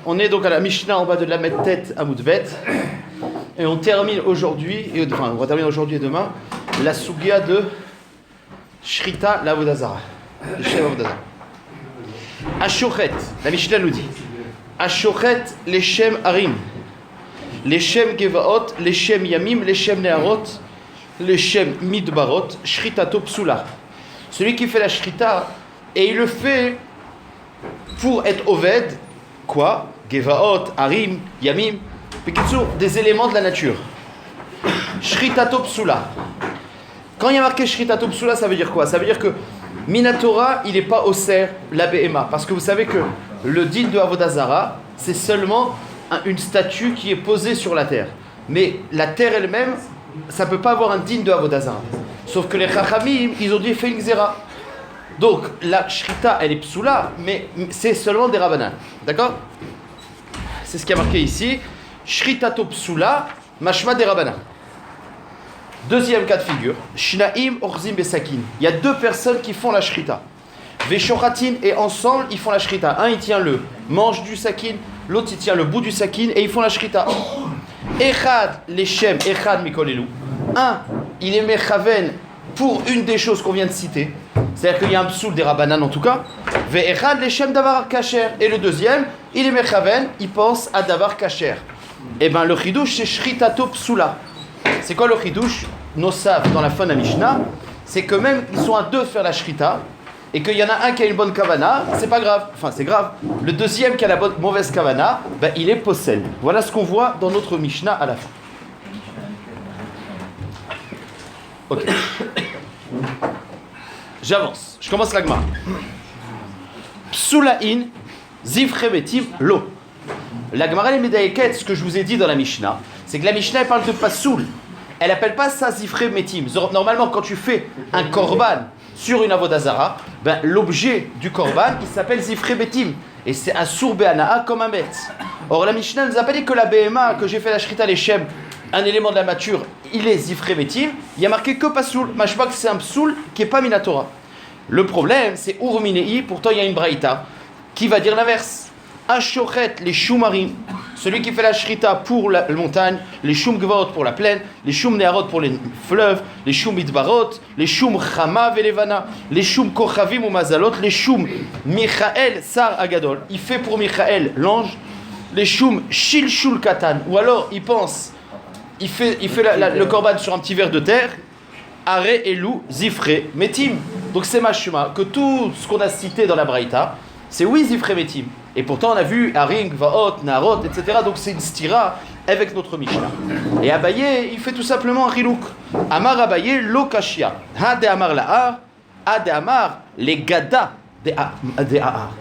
On est donc à la Mishnah en bas de la Medtet à Moudbet. Et on termine aujourd'hui, on va terminer aujourd'hui et demain, la Sugia de Shrita l'Avodazara. Ashochet, la Mishnah nous dit Ashochet leshem harim, leshem gevaot, leshem yamim, leshem neharot, leshem midbarot, Shritato psula. Celui qui fait la Shrita, et il le fait pour être Oved, quoi? Gevaot, harim, yamim, des éléments de la nature. Shritato psula. Quand il y a marqué Shritato psula, ça veut dire quoi? Ça veut dire que Minatora, il n'est pas osser la BMA. Parce que vous savez que le din de Avodazara, c'est seulement une statue qui est posée sur la terre. Mais la terre elle-même, ça ne peut pas avoir un din de Avodazara. Sauf que les Chachamim, ils ont dit fait une xéra. Donc la Shrita, elle est psula, mais c'est seulement des Rabbanan. D'accord? C'est ce qui a marqué ici. Shritato psula, mashma des Rabbanan. Deuxième cas de figure, Shnaim Orzim Besakin. Il y a deux personnes qui font la Shrita. Veshoratin, et ensemble ils font la Shrita. Un il tient le manche du sakin, l'autre il tient le bout du sakin et ils font la Shrita. Echad Leshem, Echad Mikolelu. Un, il est Mechaven pour une des choses qu'on vient de citer. C'est-à-dire qu'il y a un psoul des Rabbanan en tout cas. Ve'echad Leshem Davar Kacher. Et le deuxième, il est Mechaven, il pense à Davar Kacher. Et bien le Chidouche c'est Shritato Psula. C'est quoi le chidouche Nosaf dans la fin de la Mishnah? C'est que même ils sont à deux faire la shrita et qu'il y en a un qui a une bonne kavana, c'est pas grave. Enfin, c'est grave. Le deuxième qui a la mauvaise kavana, ben, il est possel. Voilà ce qu'on voit dans notre Mishnah à la fin. Ok. J'avance. Je commence l'agma. Psulain zivremetim lo. L'agmara les médaïket, ce que je vous ai dit dans la Mishnah, c'est que la Mishnah elle parle de pasoul. Elle appelle pas ça zifre metim. Normalement, quand tu fais un korban sur une avodazara, ben, l'objet du korban, il s'appelle zifre metim. Et c'est un sourd béana'a comme un bet. Or, la Mishnah ne nous a pas dit que la BMA, que j'ai fait la shrita leshem, un élément de la nature, il est zifre metim. Il y a marqué que pasoul. Mashbak, c'est un psoul qui n'est pas minatora. Le problème, c'est urminei. Pourtant, il y a une braïta qui va dire l'inverse. Ashochet les shumarim, celui qui fait la shrita pour la montagne, les shum gvaot pour la plaine, les shum neharot pour les fleuves, les shum midbarot, les shum chama velevana, les shum kochavim ou mazalot, les shum Michael sar agadol. Il fait pour Michael l'ange, les shum shilshul katan, ou alors il pense, il fait le korban sur un petit verre de terre, are elou zifre metim. Donc c'est mashuma que tout ce qu'on a cité dans la braïta, c'est oui zifre metim. Et pourtant, on a vu Haring, Vaot, Narot, etc. Donc, c'est une stira avec notre Mishnah. Et Abaye, il fait tout simplement un rilouk. Amar Abaye, lo kashia. Ha de Amar la'ar, ha de Amar, les gada de Ahar.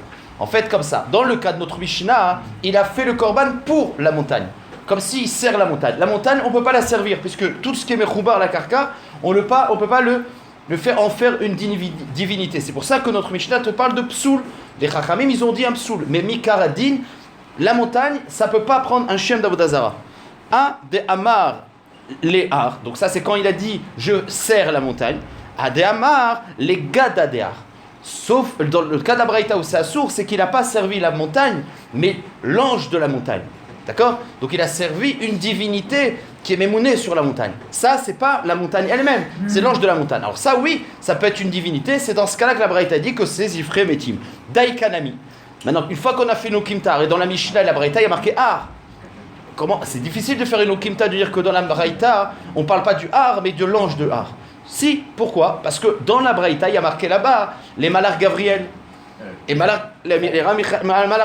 En fait, comme ça. Dans le cas de notre Mishnah, il a fait le korban pour la montagne. Comme s'il sert la montagne. La montagne, on ne peut pas la servir, puisque tout ce qui est mechoubar, la karka, on ne peut pas le faire en faire une divinité. C'est pour ça que notre Mishnah te parle de psoul. Les Chachamim, ils ont dit un psoul. Mais Mikaradin, la montagne, ça ne peut pas prendre un shem d'Avodazara. A de Amar les Har. Donc ça, c'est quand il a dit je sers la montagne. A de Amar les Gada de Har. Sauf dans le cas d'Abraïta où c'est Assour, c'est qu'il n'a pas servi la montagne, mais l'ange de la montagne. D'accord? Donc il a servi une divinité qui est mémounée sur la montagne. Ça, c'est pas la montagne elle-même, c'est l'ange de la montagne. Alors ça, oui, ça peut être une divinité, c'est dans ce cas-là que la Braïta dit que c'est Zifre Metim. Daikanami. Maintenant, une fois qu'on a fait une Okimtar, et dans la Mishnah et la Braïta, il y a marqué Har. Comment? C'est difficile de faire une Okimta, de dire que dans la Braïta, on ne parle pas du Har, mais de l'ange de Har. Si, pourquoi? Parce que dans la Braïta, il y a marqué là-bas les Malach Gabriel et Malach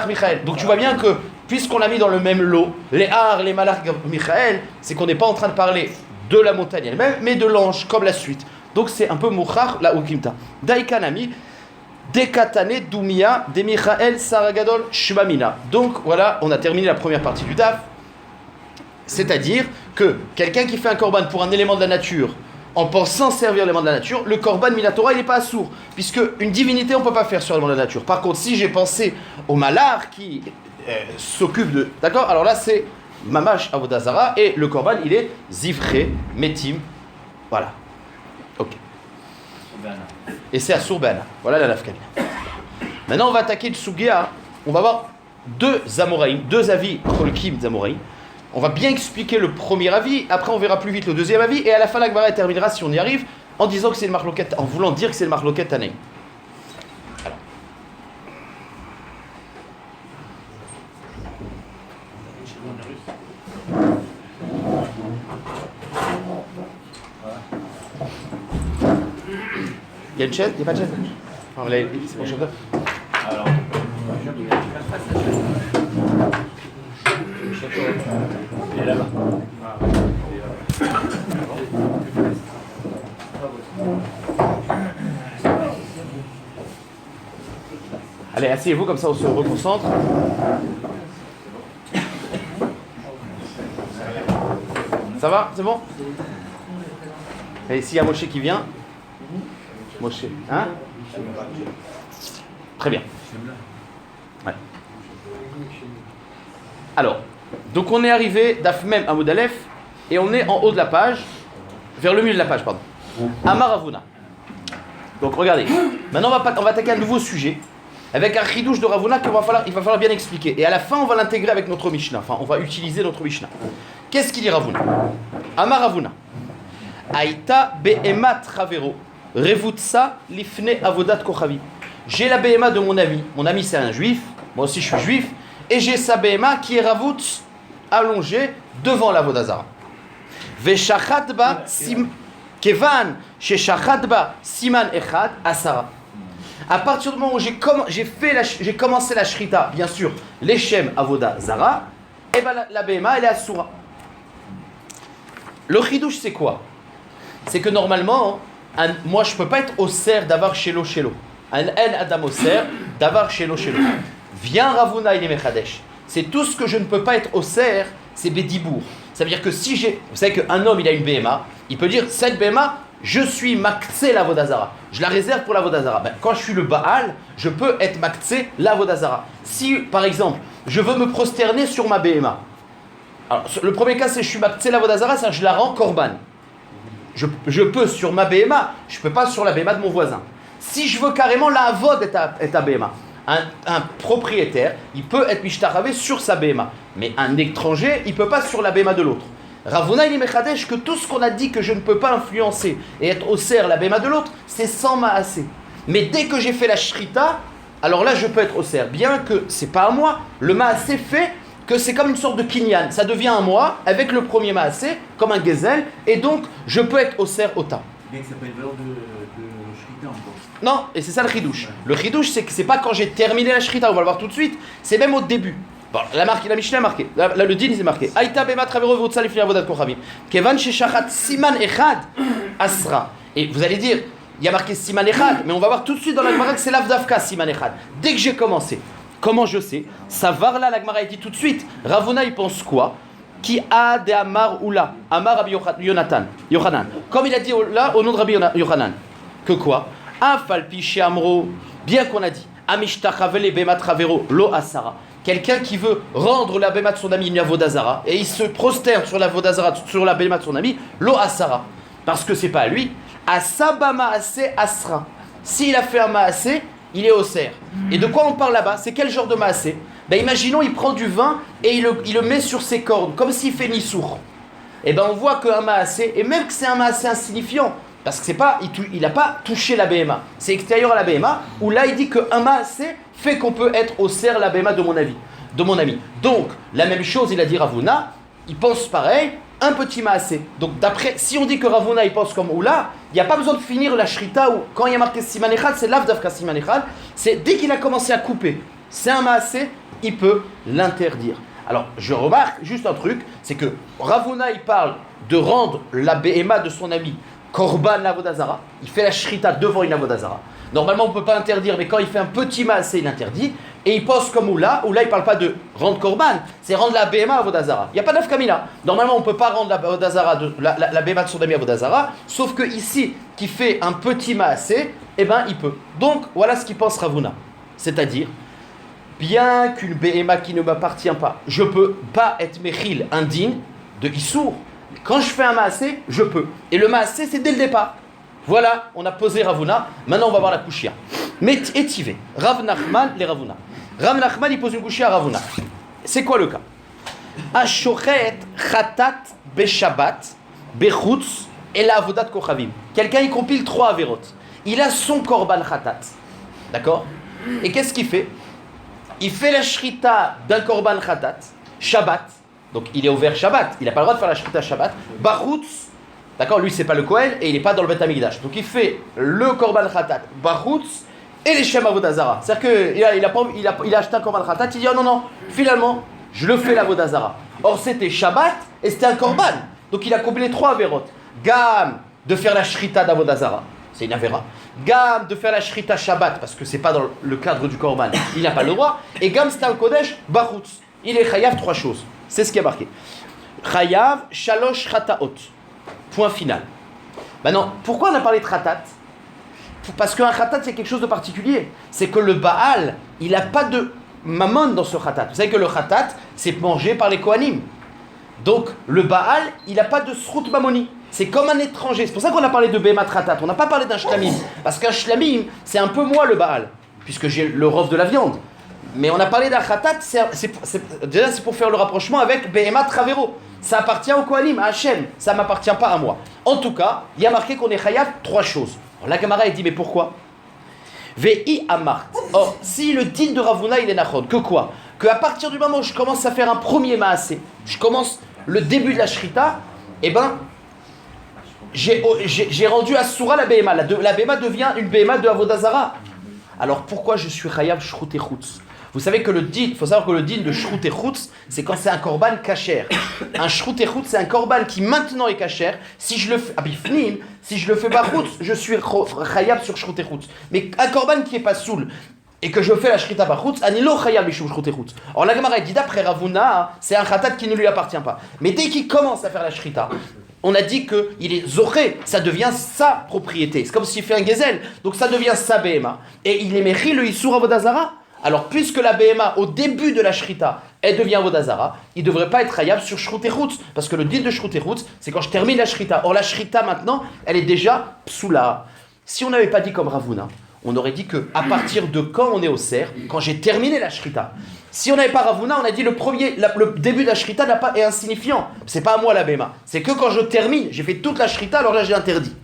Michael. Donc tu vois bien que puisqu'on l'a mis dans le même lot, les Har, les Malach Michael, c'est qu'on n'est pas en train de parler de la montagne elle-même, mais de l'ange, comme la suite. Donc c'est un peu mouchar, la Ukimta. Daikanami, Dekatane, Doumia, de Michael, Saragadol, Shmamina. Donc voilà, on a terminé la première partie du DAF. C'est-à-dire que quelqu'un qui fait un korban pour un élément de la nature, en pensant servir l'élément de la nature, le korban minatora, il n'est pas assourd, puisque une divinité, on ne peut pas faire sur l'élément de la nature. Par contre, si j'ai pensé au malar qui s'occupe de... D'accord? Alors là, c'est mamash avodazara, et le korban, il est zifre, metim. Voilà. Ok. Et c'est assour bana. Voilà la nafkali. Maintenant, on va attaquer le sugia. On va voir deux Amoraïm, deux avis Cholkim d'Amoraïm. On va bien expliquer le premier avis, après on verra plus vite le deuxième avis, et à la fin la Gemara terminera, si on y arrive, en disant que c'est le Marloket, en voulant dire que c'est le Marloket Tanaïm. Il y a une chaise? Il n'y a pas de chaise? Enfin, c'est bon, chef d'œuvre. Alors, il est là-bas. Allez, asseyez-vous, comme ça on se reconcentre. Ça va? C'est bon? Et s'il y a Moshe qui vient? Moshe, hein? Très bien. Ouais. Alors, donc on est arrivé d'Afmem à Moudalef et on est en haut de la page, vers le milieu de la page, pardon. Amar Ravuna. Donc regardez, maintenant on va attaquer un nouveau sujet avec un chidouche de Ravuna qu'il va falloir bien expliquer. Et à la fin on va l'intégrer avec notre Mishnah, enfin on va utiliser notre Mishnah. Qu'est-ce qu'il dit Ravuna? Amar Ravuna. Aïta be'emat ravero. Revutsa lifne avodat kochavi. J'ai la BMA de mon ami c'est un juif, moi aussi je suis juif, et j'ai sa BMA qui est ravut allongée devant la vodazara. Veshachatba kevan sheshachatba siman echad asara. À partir du moment où j'ai commencé la shrita, bien sûr, l'Echem avodazara, et ben la BMA elle est asura. Le chidouche c'est quoi? C'est que normalement, moi je peux pas être au cerf d'avoir shelo. Un en adam au cerf d'avoir shelo. Viens Ravuna il est mechadesh. C'est tout ce que je ne peux pas être au cerf, c'est bédibour. Ça veut dire que si j'ai, vous savez qu'un homme il a une BMA, il peut dire cette BMA, je suis maktsé la vodazara. Je la réserve pour la vodazara. Ben, quand je suis le Baal, je peux être maktsé la vodazara. Si par exemple, je veux me prosterner sur ma BMA. Alors, le premier cas c'est je suis maktsé la vodazara, c'est je la rends korban. Je peux sur ma BMA, je ne peux pas sur la BMA de mon voisin. Si je veux carrément la avod est à BMA, un propriétaire, il peut être mishtaravé sur sa BMA, mais un étranger, il ne peut pas sur la BMA de l'autre. Ravuna il est mechadesh que tout ce qu'on a dit que je ne peux pas influencer et être au cerf la BMA de l'autre, c'est sans maasé. Mais dès que j'ai fait la shrita, alors là je peux être au cerf, bien que c'est pas à moi, le maasé fait que c'est comme une sorte de kinyan, ça devient à moi avec le premier maasé, comme un gezel, et donc je peux être au cerf au tas. Mais ça peut être valeur de shrita encore. Non, et c'est ça le chidouche. Le chidouche, c'est que c'est pas quand j'ai terminé la shrita, on va le voir tout de suite, c'est même au début. Bon, la Mishnah est marquée, le din c'est marqué. Aïta bema travero votsa lifni avodat kochavim. Kevan sheshachat siman echad asra. Et vous allez dire, il y a marqué siman echad, mais on va voir tout de suite dans la Gemara que c'est l'avdavka siman echad. Dès que j'ai commencé, comment je sais? Savar là, la Gemara dit tout de suite. Ravuna il pense quoi? Qui a de Amar ou là? Amar Rabbi Yochanan. Comme il a dit là au nom de Rabbi Yochanan. Que quoi? Afalpi chez Amro, bien qu'on a dit Amishtachavele Bema Travero Lo Asara. Quelqu'un qui veut rendre la Bema de son ami une Avodazara et il se prosterne sur la Vodazara, sur la Bema de son ami, Lo Asara. Parce que c'est pas à lui. Asaba Maase Asra. S'il a fait un Maase, il est au cerf. Et de quoi on parle là-bas? C'est quel genre de Maase? Ben imaginons, il prend du vin et il le met sur ses cornes, comme s'il fait Nissour. Et ben on voit qu'un Maase, et même que c'est un Maase insignifiant, parce que c'est pas, il n'a pas touché la BMA, c'est extérieur à la BMA, où là il dit qu'un Maase fait qu'on peut être au cerf la BMA de mon ami. Donc, la même chose, il a dit Ravuna, il pense pareil, un petit Maase. Donc d'après, si on dit que Ravuna il pense comme Oula, il n'y a pas besoin de finir la Shrita, où quand il y a marqué Siman Echad, c'est l'Avdavka Siman Echad, c'est dès qu'il a commencé à couper, c'est un Maase, il peut l'interdire. Alors, je remarque juste un truc, c'est que Ravuna, il parle de rendre la BMA de son ami Korban l'Avodazara. Il fait la Shrita devant une Avodazara. Normalement, on ne peut pas interdire, mais quand il fait un petit Maasé, il interdit. Et il pense comme Oula il ne parle pas de rendre Korban, c'est rendre la BMA à Avodazara. Il n'y a pas d'Afkamila. Normalement, on ne peut pas rendre la BMA de son ami à Avodazara, sauf que ici, qui fait un petit Maasé, eh ben, il peut. Donc, voilà ce qu'il pense Ravuna. C'est-à-dire, bien qu'une BMA qui ne m'appartient pas, je ne peux pas être Mechil, indigne de Issour. Quand je fais un Maasé, je peux. Et le Maasé, c'est dès le départ. Voilà, on a posé Ravuna. Maintenant, on va voir la Kushia. Mais étivé. Rav Nachman, les Ravuna. Rav Nachman, il pose une couchée à Ravuna. C'est quoi le cas? Ashochet Khatat Beshabbat Bechutz et la Avodat Kochavim. Quelqu'un, il compile 3 averot. Il a son korban Khatat. D'accord? Et qu'est-ce qu'il fait? Il fait la shrita d'un korban Khatat, Shabbat. Donc il est ouvert Shabbat. Il n'a pas le droit de faire la shrita Shabbat. Bachutz. D'accord? Lui, c'est pas le Kohen et il n'est pas dans le Beth Amikdash. Donc il fait le korban Khatat, Bachutz et les Shem Avodah Zara. C'est-à-dire qu'il a acheté un korban Khatat. Il dit oh non, finalement, je le fais l'Avodah Zara. Or c'était Shabbat et c'était un korban. Donc il a compilé 3 averot. Gam de faire la shrita d'Avodah Zara. C'est une avera. Gam de faire la shrita Shabbat parce que c'est pas dans le cadre du korban. Il n'a pas le droit. Et Gam c'était un Kodesh Bachutz. Il est chayav 3 choses. C'est ce qui est marqué. Chayav shalosh chataot. Point final. Maintenant, pourquoi on a parlé de khatat? Parce qu'un khatat c'est quelque chose de particulier. C'est que le Baal, il n'a pas de mammon dans ce khatat. Vous savez que le khatat c'est mangé par les Kohanim. Donc le Baal, il n'a pas de srout mamoni. C'est comme un étranger. C'est pour ça qu'on a parlé de Behemat Khatat. On n'a pas parlé d'un shlamim. Parce qu'un shlamim, c'est un peu moi le Baal. Puisque j'ai le rov de la viande. Mais on a parlé d'un Khatat, déjà c'est pour faire le rapprochement avec Behemat Ravero. Ça appartient au Kohanim, à Hachem. Ça ne m'appartient pas à moi. En tout cas, il y a marqué qu'on est chayav 3 choses. Alors, la Gemara, elle dit, mais pourquoi? Ve'i amart. Or, si le din de Ravuna, il est nachon, que quoi? Qu'à partir du moment où je commence à faire un premier maasé, je commence le début de la shrita, eh ben, j'ai rendu Asura la Behema. La Behema devient une Behema de Avodah Zara. Alors pourquoi je suis chayav shrut et chutz? Vous savez que il faut savoir que le din de shrut et chutz, c'est quand c'est un korban kasher. Un shrut et chutz, c'est un korban qui maintenant est kasher. Si je le fais abifnim, si je le fais bachutz, je suis chayav sur shrut et chutz. Mais un korban qui est pas soul et que je fais la shrita bachutz, anilo chayav bishum shrut et chutz. Alors la Gemara dit d'après Ravuna, c'est un khatat qui ne lui appartient pas. Mais dès qu'il commence à faire la shrita, on a dit qu'il est zoré, ça devient sa propriété. C'est comme s'il fait un gezel, donc ça devient sa BMA. Et il est méchi le Issour Avodah Zara. Alors, puisque la BMA, au début de la shrita, elle devient Avodah Zara, il ne devrait pas être hayab sur shrut et chutz. Parce que le din de shrut et chutz, c'est quand je termine la shrita. Or, la shrita, maintenant, elle est déjà psoula. Si on n'avait pas dit comme Ravuna, on aurait dit qu'à partir de quand on est au cerf, quand j'ai terminé la shrita. Si on n'avait pas Ravuna, on a dit le début de la shrita est insignifiant. C'est pas à moi la BMA. C'est que quand je termine, j'ai fait toute la shrita, alors là j'ai interdit.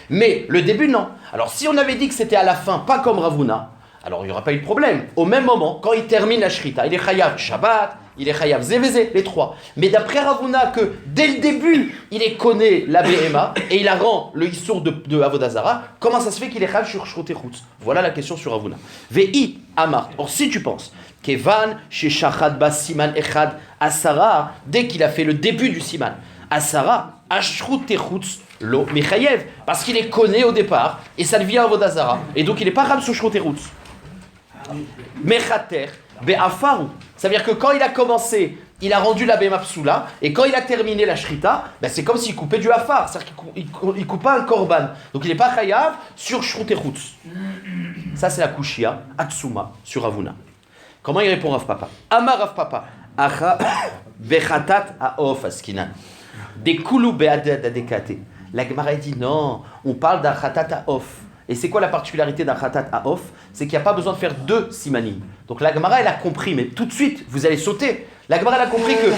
Mais le début, non. Alors si on avait dit que c'était à la fin, pas comme Ravuna, alors il n'y aura pas eu de problème. Au même moment, quand il termine la shrita, il est chayav Shabbat, il est chayav Zévézé, les 3. Mais d'après Ravuna, que dès le début, il est conné la BMA et il a rend le Issour de Avodah Zara, comment ça se fait qu'il est chayav sur shrut et chutz? Voilà la question sur Ravuna. Ve'i amar. Or si tu penses, Kevan chez Shachad Bas Siman Echad Asara, dès qu'il a fait le début du Siman, Asara, Ashrut et chutz, lo mechayev, parce qu'il est conné au départ et ça devient Avodah Zara. Et donc il n'est pas chayav sur shrut et chutz. Mechater be'afaru. Ça veut dire que quand il a commencé, il a rendu la Behema psoula, et quand il a terminé la shrita, ben c'est comme s'il coupait du afar, c'est-à-dire qu'il coupe pas un korban. Donc il n'est pas chayav sur shrut et chutz. Ça c'est la kushia, Atsuma, sur Ravuna. Comment il répond Rav Papa? Amar Rav Papa, acha bechatat haof askinan. Des koulou be'adad adekate. La Gemara dit non, on parle d'un chatat haof. Et c'est quoi la particularité d'un khatat haof? C'est qu'il n'y a pas besoin de faire 2 simanim. Donc la Gemara, elle a compris, mais tout de suite, vous allez sauter. La Gemara, elle a compris que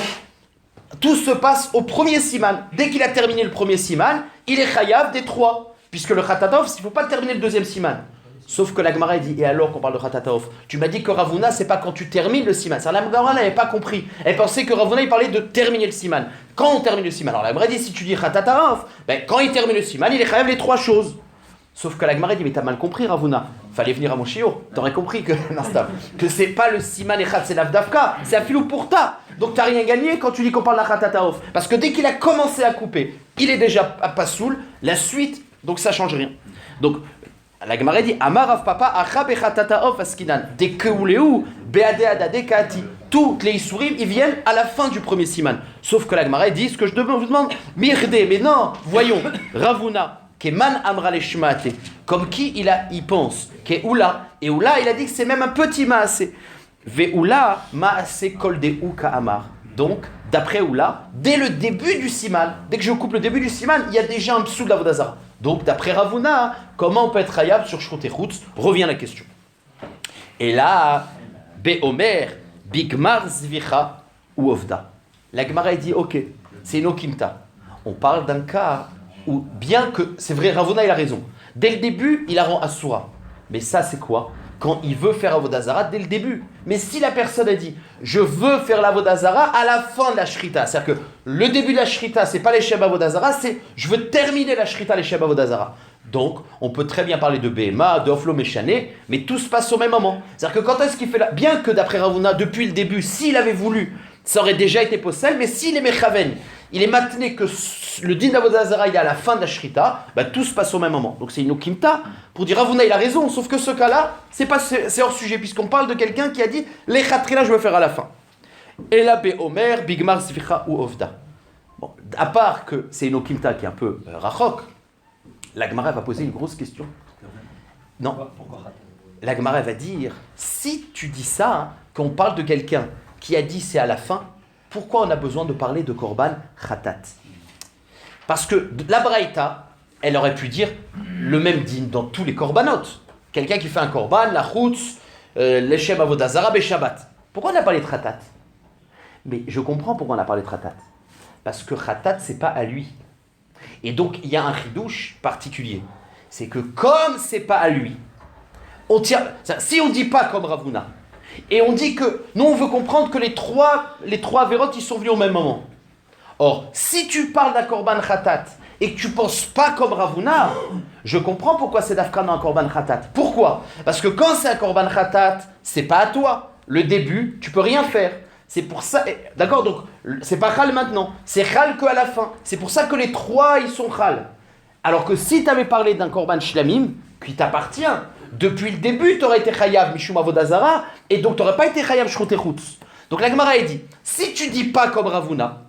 tout se passe au premier siman. Dès qu'il a terminé le premier siman, il est chayav des 3. Puisque le khatat haof, il ne faut pas terminer le deuxième siman. Sauf que la Gemara, elle dit, et alors qu'on parle de khatat haof, tu m'as dit que Ravuna, c'est pas quand tu termines le siman. La Gemara, elle n'avait pas compris. Elle pensait que Ravuna, il parlait de terminer le siman. Quand on termine le siman, alors la Gemara dit, si tu dis khatat haof, ben, quand il termine le siman, il est chayav les 3 choses. Sauf que la Gemara dit, mais t'as mal compris Ravuna, fallait venir à mon shiur, t'aurais compris que c'est pas le siman echad, c'est l'avdavka, c'est un filou pour ta. Donc t'as rien gagné quand tu dis qu'on parle d'Achatataof. Parce que dès qu'il a commencé à couper, il est déjà pas soul, la suite, donc ça change rien. Donc la Gemara dit, Amar Rav Papa, Acha bechatataof askinan, des keuleu, beade adade kati. Toutes les Issourim, ils viennent à la fin du premier siman. Sauf que la Gemara dit, ce que je vous demande, Mirde, mais non, voyons, Ravuna. Man amra leshmaate, comme qui il pense, que Oula, et Oula il a dit que c'est même un petit maasé. Ve Oula maasé kol de uka amar. Donc, d'après Oula, dès le début du siman, dès que je coupe le début du siman, il y a déjà un psou d'Avodah Zara. Donc, d'après Ravuna, comment on peut être hayab sur shrut et chutz? Revient la question. Et là, Be'omer, Bigmar Zvicha ou Ovda. La Gemara dit ok, c'est une okimta. On parle d'un cas où, bien que, c'est vrai, Ravuna il a raison. Dès le début, il la rend Asura. Mais ça, c'est quoi? Quand il veut faire Avodazara dès le début. Mais si la personne a dit je veux faire l'Avodazara à la fin de la Shrita, c'est-à-dire que le début de la Shrita, c'est pas les Shem Avodazara, c'est je veux terminer la Shrita, les Shem Avodazara. Donc, on peut très bien parler de Behema, de Oflo Meshane, mais tout se passe au même moment. C'est-à-dire que quand est-ce qu'il fait là? Bien que d'après Ravuna, depuis le début, s'il avait voulu, ça aurait déjà été possible, mais s'il est Mechaven, il est maintenu que le din d'Avodazara il est à la fin de la Shrita, bah, tout se passe au même moment. Donc c'est une okimta pour dire Ravuna il a raison, sauf que ce cas-là, c'est hors sujet, puisqu'on parle de quelqu'un qui a dit les khatrila je veux faire à la fin. Et la Omer, Bigmar Zvicha ou Ovda. Bon, à part que c'est une okimta qui est un peu rachok, la Gemara va poser une grosse question. Non, la Gemara va dire si tu dis ça, hein, qu'on parle de quelqu'un qui a dit c'est à la fin, pourquoi on a besoin de parler de Korban Khatat? Parce que la Braïta, elle aurait pu dire le même din dans tous les Korbanot. Quelqu'un qui fait un Korban, la Chutz, l'Eshem Avodazara, Shabbat. Pourquoi on a parlé de Khatat? Mais je comprends pourquoi on a parlé de Khatat. Parce que Khatat, c'est pas à lui. Et donc, il y a un chidouche particulier. C'est que comme c'est pas à lui, on tient. Si on dit pas comme Ravuna, et on dit que nous on veut comprendre que les trois vérotes ils sont venus au même moment. Or, si tu parles d'un korban khatat et que tu penses pas comme Ravuna, je comprends pourquoi c'est d'Afkan dans un korban khatat. Pourquoi? Parce que quand c'est un korban khatat, c'est pas à toi. Le début, tu peux rien faire. C'est pour ça, d'accord, donc c'est pas chal maintenant, c'est chal qu'à la fin. C'est pour ça que les trois ils sont chal. Alors que si tu avais parlé d'un korban shlamim qui t'appartient, depuis le début, tu aurais été chayav mishum avodazara, et donc tu n'aurais pas été chayav shchotechutz. Donc la Gemara dit, si tu dis pas comme Ravuna,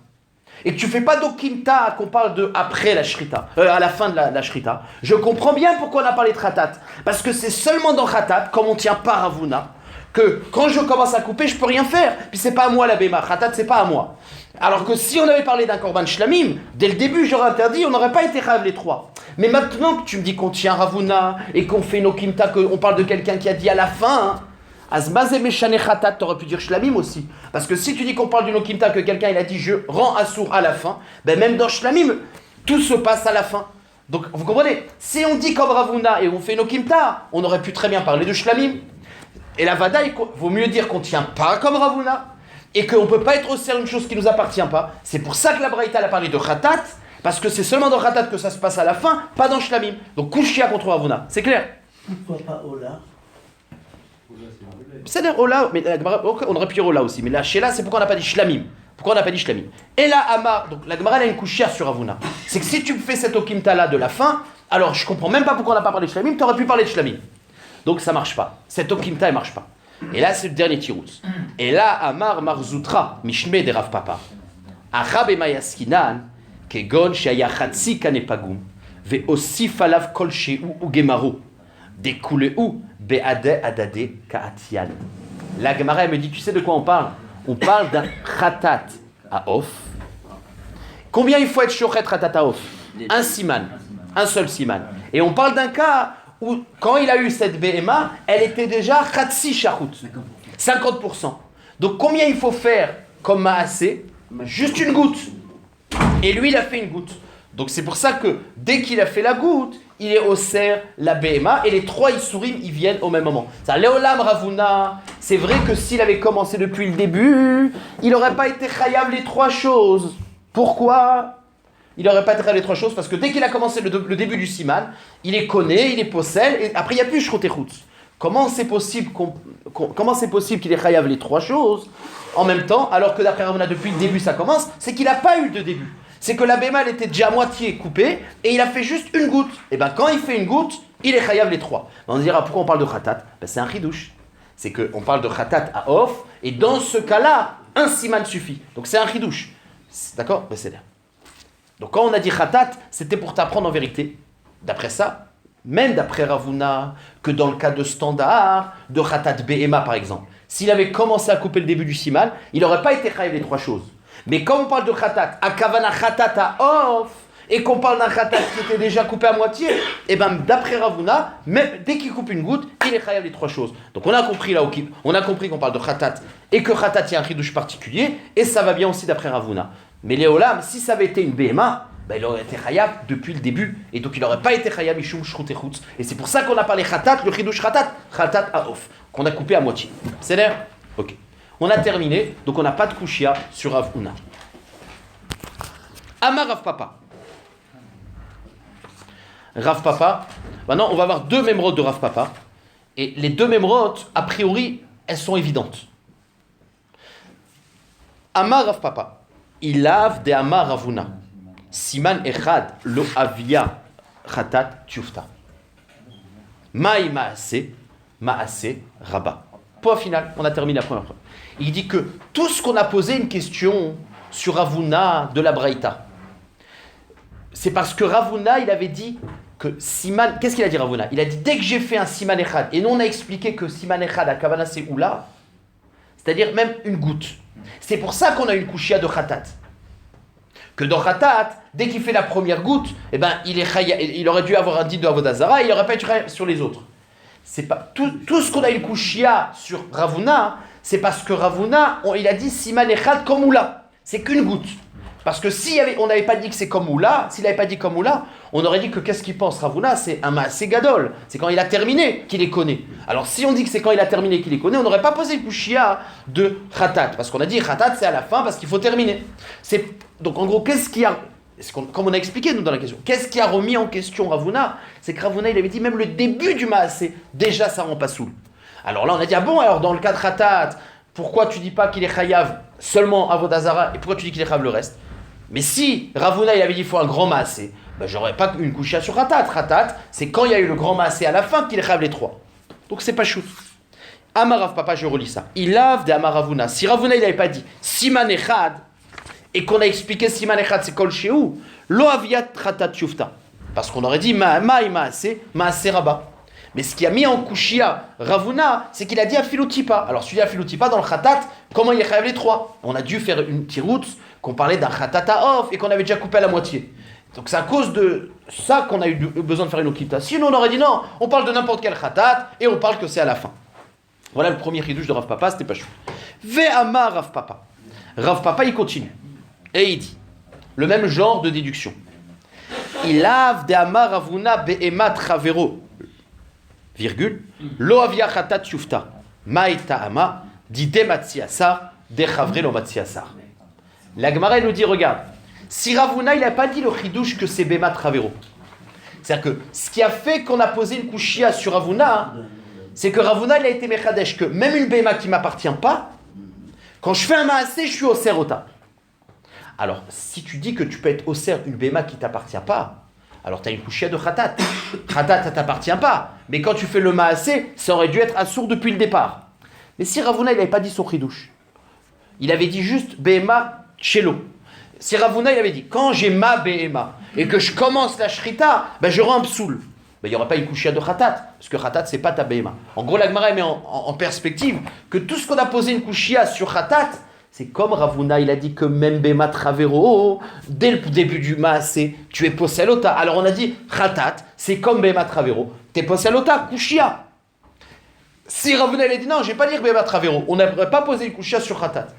et que tu fais pas d'okimta qu'on parle de après la shrita, à la fin de la shrita, je comprends bien pourquoi on a parlé de khatat. Parce que c'est seulement dans khatat, comme on tient pas Ravuna, que quand je commence à couper, je peux rien faire. Puis c'est pas à moi la béma, khatat c'est pas à moi. Alors que si on avait parlé d'un korban shlamim, dès le début j'aurais interdit, on n'aurait pas été chayav les trois. Mais maintenant que tu me dis qu'on tient Ravuna et qu'on fait une okimta, qu'on parle de quelqu'un qui a dit à la fin, Azmaz et Meshane Khatat, t'aurais pu dire Shlamim aussi. Parce que si tu dis qu'on parle d'une okimta, que quelqu'un il a dit je rends Assour à la fin, ben même dans Shlamim, tout se passe à la fin. Donc vous comprenez, si on dit comme Ravuna et on fait une okimta, on aurait pu très bien parler de Shlamim. Et la Vada, il vaut mieux dire qu'on ne tient pas comme Ravuna et qu'on ne peut pas être au serre une chose qui ne nous appartient pas. C'est pour ça que la Braïta a parlé de Khatat. Parce que c'est seulement dans Khatat que ça se passe à la fin, pas dans Shlamim. Donc Kushia contre Ravuna, c'est clair? Pourquoi pas Ola? C'est-à-dire Ola, mais on aurait pu dire Ola aussi, mais la Sheila, c'est pourquoi on n'a pas dit Shlamim. Pourquoi on n'a pas dit Shlamim? Et là, Amar, donc la Gemara a une Kushia sur Ravuna. C'est que si tu fais cette okimta là de la fin, alors je comprends même pas pourquoi on n'a pas parlé de Shlamim, tu aurais pu parler de Shlamim. Donc ça marche pas. Cette okimta, elle marche pas. Et là, c'est le dernier tirouz. Et là, Amar Marzoutra, Mishme de Rav Papa. Achab et Mayaskinan. כגון שהיה חצי קנה פגום, והוסיף עליו כלשהו וגמרו, דכולהו בעדי עדדי כאתיין. La Gemara elle me dit, tu sais de quoi on parle? On parle d'un khatat à off. Combien il faut être shochet khatat à off? Un siman, un seul siman. Et on parle d'un cas où, quand il a eu cette BMA, elle était déjà khatsi shachut, 50%. Donc combien il faut faire comme maasé? Juste une goutte. Et lui, il a fait une goutte. Donc c'est pour ça que dès qu'il a fait la goutte, il est au cerf, la BMA, et les trois Issourim, ils viennent au même moment. Ça, Léolam Ravuna, c'est vrai que s'il avait commencé depuis le début, il n'aurait pas été chayav les trois choses. Pourquoi? Il n'aurait pas été chayav les trois choses, parce que dès qu'il a commencé le début du Siman, il est conné, il est possède, et après il n'y a plus Shrotechutz. Comment c'est possible qu'il ait chayav les trois choses en même temps, alors que d'après Ravuna, depuis le début ça commence? C'est qu'il n'a pas eu de début. C'est que la béma elle était déjà à moitié coupée et il a fait juste une goutte. Et bien quand il fait une goutte, il est chayav les trois. On dira pourquoi on parle de khatat? Ben, c'est un chidouche. C'est qu'on parle de khatat à off et dans ce cas-là, un siman suffit. Donc c'est un chidouche. D'accord? Ben, c'est là. Donc quand on a dit khatat, c'était pour t'apprendre en vérité, d'après ça, même d'après Ravuna, que dans le cas de standard, de khatat béma par exemple, s'il avait commencé à couper le début du siman, il n'aurait pas été chayav les trois choses. Mais quand on parle de khatat, à kavana khatat à off, et qu'on parle d'un khatat qui était déjà coupé à moitié, et bien d'après Ravuna, même dès qu'il coupe une goutte, il est chayav les 3 choses. Donc on a compris là, on a compris qu'on parle de khatat et que khatat il y a un chidouche particulier, et ça va bien aussi d'après Ravuna. Mais Léolam, si ça avait été une BMA, ben il aurait été chayav depuis le début, et donc il n'aurait pas été chayav mishum shrut echutz. Et c'est pour ça qu'on a parlé khatat, le chidouche khatat aof, qu'on a coupé à moitié. C'est l'air? Ok. On a terminé, donc on n'a pas de kushia sur Ravuna. Amar Rav Papa. Rav Papa, maintenant on va avoir 2 mémrotes de Rav Papa, et les 2 mémrotes, a priori, elles sont évidentes. Amar Rav Papa, Ilav de Amar Ravuna, Siman Echad lo avia khatat tufta. Maï maase rabba. Point final, on a terminé la première fois. Il dit que tout ce qu'on a posé une question sur Ravuna de la Braïta, c'est parce que Ravuna, il avait dit que Siman... Qu'est-ce qu'il a dit Ravuna? Il a dit, dès que j'ai fait un Siman Echad, et nous on a expliqué que Siman Echad, à Kavana c'est Oula, c'est-à-dire même une goutte. C'est pour ça qu'on a une kushia de Khatat. Que dans Khatat, dès qu'il fait la première goutte, eh ben, il aurait dû avoir un dit de Avodazara, et il n'aurait pas été sur les autres. C'est pas, tout ce qu'on a une kushia sur Ravuna, c'est parce que Ravuna, il a dit Siman Echad comme Oula. C'est qu'une goutte. Parce que si on n'avait pas dit que c'est comme Oula, s'il n'avait pas dit comme Oula, on aurait dit que qu'est-ce qu'il pense Ravuna? C'est un Maasé Gadol. C'est quand il a terminé qu'il les connaît. Alors si on dit que c'est quand il a terminé qu'il les connaît, on n'aurait pas posé le kushia de Khatat. Parce qu'on a dit Khatat c'est à la fin parce qu'il faut terminer. Donc en gros, qu'est-ce qui a... Comme on a expliqué nous dans la question, qu'est-ce qui a remis en question Ravuna? C'est que Ravuna il avait dit même le début du Maasé, déjà ça rend pas soul. Alors là on a dit, ah bon, alors dans le cas de Khatat, pourquoi tu dis pas qu'il est chayav seulement Avodazara et pourquoi tu dis qu'il est chayav le reste? Mais si Ravuna il avait dit qu'il faut un grand maasé, ben j'aurais pas une kushia sur Khatat. Khatat, c'est quand il y a eu le grand maasé à la fin qu'il est chayav les 3. Donc c'est pas shoot. Amarav Papa, je relis ça. Il lave de Amaravuna. Si Ravuna il avait pas dit Siman Echad et qu'on a expliqué Siman Echad c'est Kol Shehu, Lo Aviat Khatat Yufta. Parce qu'on aurait dit Ma'ai Maasé, Maasé Rabba. Mais ce qui a mis en kushia Ravuna, c'est qu'il a dit Afilutipa. Alors celui Afilutipa dans le Khatat, comment il est chayav les 3? On a dû faire une tiroute qu'on parlait d'un Khatat à off et qu'on avait déjà coupé à la moitié. Donc c'est à cause de ça qu'on a eu besoin de faire une okipta. Sinon on aurait dit non, on parle de n'importe quel Khatat et on parle que c'est à la fin. Voilà le premier chidouche de Rav Papa, c'était pas chou. Ve'amar Rav Papa. Rav Papa il continue. Et il dit, le même genre de déduction. Il lave de Amar Ravuna be'emat Chavero. Virgule, lo avia khatat yufta, ma'ita ama, dide matsiasar, de chavre lo matsiasar. La Gemara nous dit, regarde, si Ravuna il n'a pas dit le chidouche que c'est Bemat Ravero, c'est-à-dire que ce qui a fait qu'on a posé une kushia sur Ravuna, c'est que Ravuna il a été mechadesh que même une Bema qui ne m'appartient pas, quand je fais un maasé, je suis au serota. Alors, si tu dis que tu peux être au ser une Bema qui ne t'appartient pas, alors tu as une kushia de Khatat. Khatat, ça ne t'appartient pas. Mais quand tu fais le maasé, ça aurait dû être assourd depuis le départ. Mais si Ravuna, il n'avait pas dit son chidouche, il avait dit juste Behema Chelo. Si Ravuna, il avait dit, quand j'ai ma Behema et que je commence la shrita, ben je rends psoul. Ben, il n'y aurait pas une kushia de Khatat, parce que Khatat, c'est pas ta Behema. En gros, la Gemara met en perspective que tout ce qu'on a posé une kushia sur Khatat, c'est comme Ravuna, il a dit que même Bema Travero, dès le début du Maasé, tu es Poselota. Alors on a dit, Khatat, c'est comme Bema Travero, tu es Poselota, Kushia. Si Ravuna, il a dit non, je ne vais pas dire Bema Travero, on n'aurait pas posé une Kushia sur Khatat.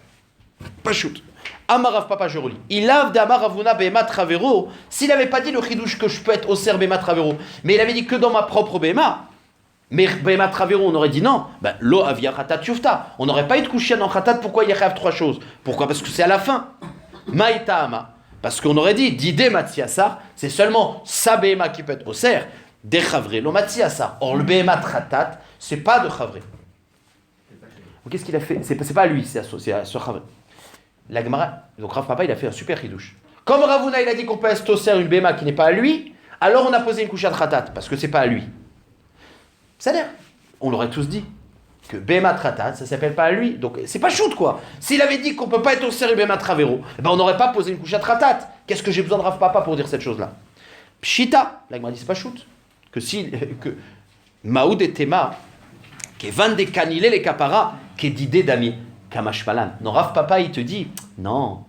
Pas shoot. Amarav Papa, je relis. Il lave d'Amar Ravuna Bema Travero, s'il n'avait pas dit le chidouche que je peux être au ser Bema Travero, mais il avait dit que dans ma propre Bema, mais Bema Travero, on aurait dit non. Ben, lo avia Khatat yufta. On n'aurait pas eu de kushia dans Khatat. Pourquoi il y a 3 choses? Pourquoi? Parce que c'est à la fin. Maïta ama. Parce qu'on aurait dit, Dide Matsiasar, c'est seulement sa Bema qui peut être au ser. De Chavre, lo Matsiasar. Or, le Bema Tratat, c'est pas de Chavre. Qu'est-ce qu'il a fait? C'est pas lui, c'est à ce Chavre. La Gemara, donc Rav Papa, il a fait un super chidouche. Comme Ravuna, il a dit qu'on peut être au ser une Bema qui n'est pas à lui, alors on a posé une kushia de Khatat, parce que c'est pas à lui. C'est-à-dire, on l'aurait tous dit que Bema Tratat, ça s'appelle pas à lui. Donc c'est pas shoot quoi. S'il avait dit qu'on peut pas être au sérieux Bema Travero, eh ben on n'aurait pas posé une couche à Tratat. Qu'est-ce que j'ai besoin de Rav Papa pour dire cette chose-là? Pshita, là il m'a dit c'est pas shoot. Que Maoud et Tema, que Van de Kanile les Kapara, que d'idée d'ami, Kamashmalan. Non, Rav Papa il te dit non.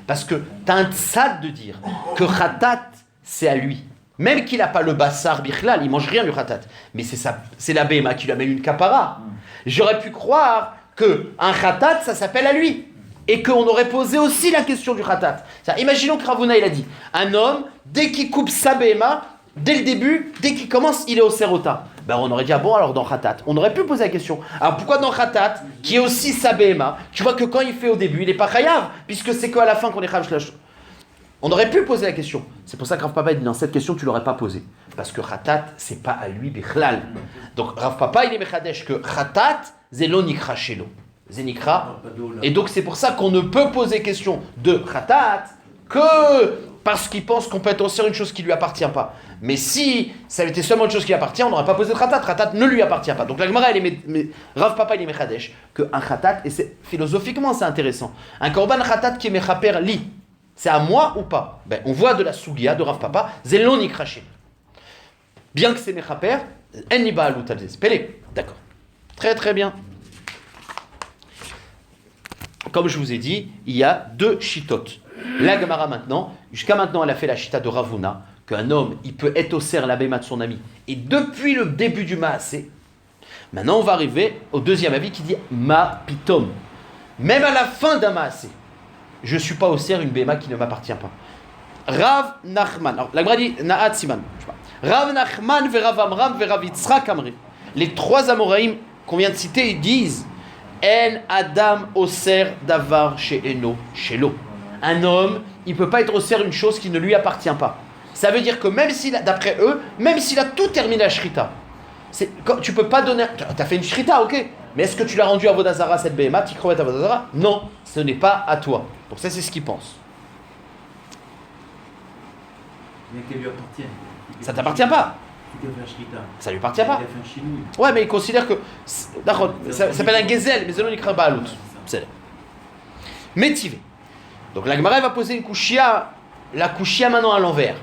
Parce que t'as un tzad de dire que Khatat c'est à lui. Même qu'il n'a pas le bassar bichlal, il mange rien du khatat. Mais c'est la béma qui lui amène une kapara. J'aurais pu croire qu'un khatat, ça s'appelle à lui. Et qu'on aurait posé aussi la question du khatat. Imaginons que Ravuna, il a dit, un homme, dès qu'il coupe sa béma, dès le début, dès qu'il commence, il est au serota. Ben on aurait dit, ah bon, alors dans khatat. On aurait pu poser la question. Alors pourquoi dans khatat, qui est aussi sa béma, tu vois que quand il fait au début, il n'est pas chayav, puisque c'est qu'à la fin qu'on est chayav shlash. On aurait pu poser la question. C'est pour ça que Rav Papa dit, non, cette question, tu ne l'aurais pas posée. Parce que khatat, c'est pas à lui, bichlal. Donc Rav Papa, il est mechadesh que khatat, zelo nikra shelo. Zénikra. Et donc c'est pour ça qu'on ne peut poser question de khatat que parce qu'il pense qu'on peut être aussi une chose qui ne lui appartient pas. Mais si ça avait été seulement une chose qui lui appartient, on n'aurait pas posé de khatat. Khatat ne lui appartient pas. Donc la Gemara, Rav Papa, il est mechadesh qu'un khatat, et philosophiquement c'est intéressant, un korban khatat qui est mechaper li, c'est à moi ou pas? Ben, on voit de la sugia de Rav Papa, zelon nikraché. Bien que c'est mechaper, en ni ba'alut al zeh. Pelé. D'accord. Très très bien. Comme je vous ai dit, il y a deux chitotes. La Gemara maintenant, jusqu'à maintenant, elle a fait la chita de Ravuna, qu'un homme, il peut étosser la béma de son ami. Et depuis le début du maasé, maintenant on va arriver au deuxième avis qui dit ma pitom. Même à la fin d'un maasé, je ne suis pas osser une béma qui ne m'appartient pas. Rav Nachman, alors la Gemara dit Naat Siman, Rav Nachman ve Rav Amram ve Rav Yitzchak Amri. Les trois Amoraïm qu'on vient de citer, ils disent En Adam Oser Davar She'eno Shelo. Un homme, il ne peut pas être osser une chose qui ne lui appartient pas. Ça veut dire que même s'il a, d'après eux, même s'il a tout terminé la shrita, tu ne peux pas donner. Tu as fait une shrita, ok. Mais est-ce que tu l'as rendu à Vodazara cette BMA, Tikrovet à Vodazara? Non, ce n'est pas à toi. Donc ça, c'est ce qu'ils pensent. Mais qu'elle lui appartient. Ça ne t'appartient pas. Ça lui appartient pas. Ouais, mais il considère que. D'accord, ça s'appelle un gezel, mais c'est l'on pas à l'autre. C'est métivé. Donc la Gemara va poser une kushia, la kushia maintenant à l'envers.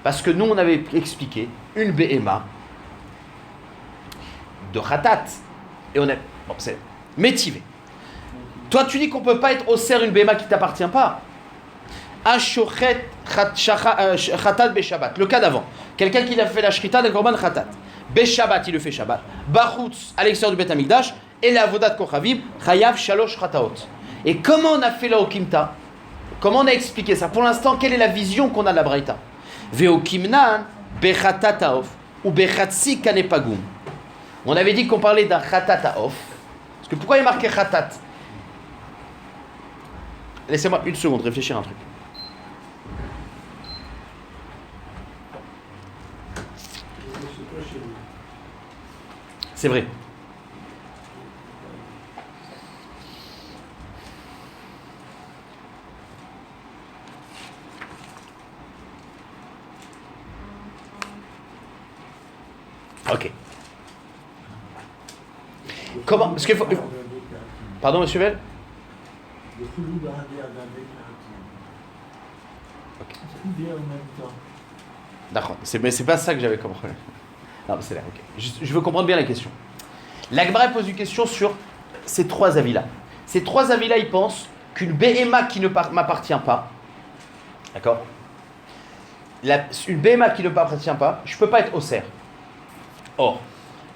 Parce que nous, on avait expliqué une BMA de khatat. Et on a. Bon, c'est métivé. Toi, tu dis qu'on ne peut pas être au serre une BMA qui ne t'appartient pas. Ashochet khatat beshabbat. Le cas d'avant. Quelqu'un qui a fait la shrita d'un korban khatat. Beshabbat, il le fait Shabbat. Bachutz, à l'extérieur du Bet Hamikdash. Et la avodat kochavim, chayav shalosh khataot. Et comment on a fait la okimta? Comment on a expliqué ça? Pour l'instant, quelle est la vision qu'on a de la braïta? Veokimnan bechatataof ou bechatsi kanepagum. On avait dit qu'on parlait d'un khatataof. Parce que pourquoi il est marqué khatat? Laissez-moi une seconde réfléchir à un truc. C'est vrai. Ok. Comment? Parce qu'il faut. Pardon, monsieur Bell? Ok. D'accord. Mais c'est pas ça que j'avais compris. Non, mais c'est là, ok. Je veux comprendre bien la question. La Gemara pose une question sur ces trois avis-là. Ces trois avis-là, ils pensent qu'une BMA qui ne m'appartient pas, d'accord? Une BMA qui ne m'appartient pas, je ne peux pas être osser. Or,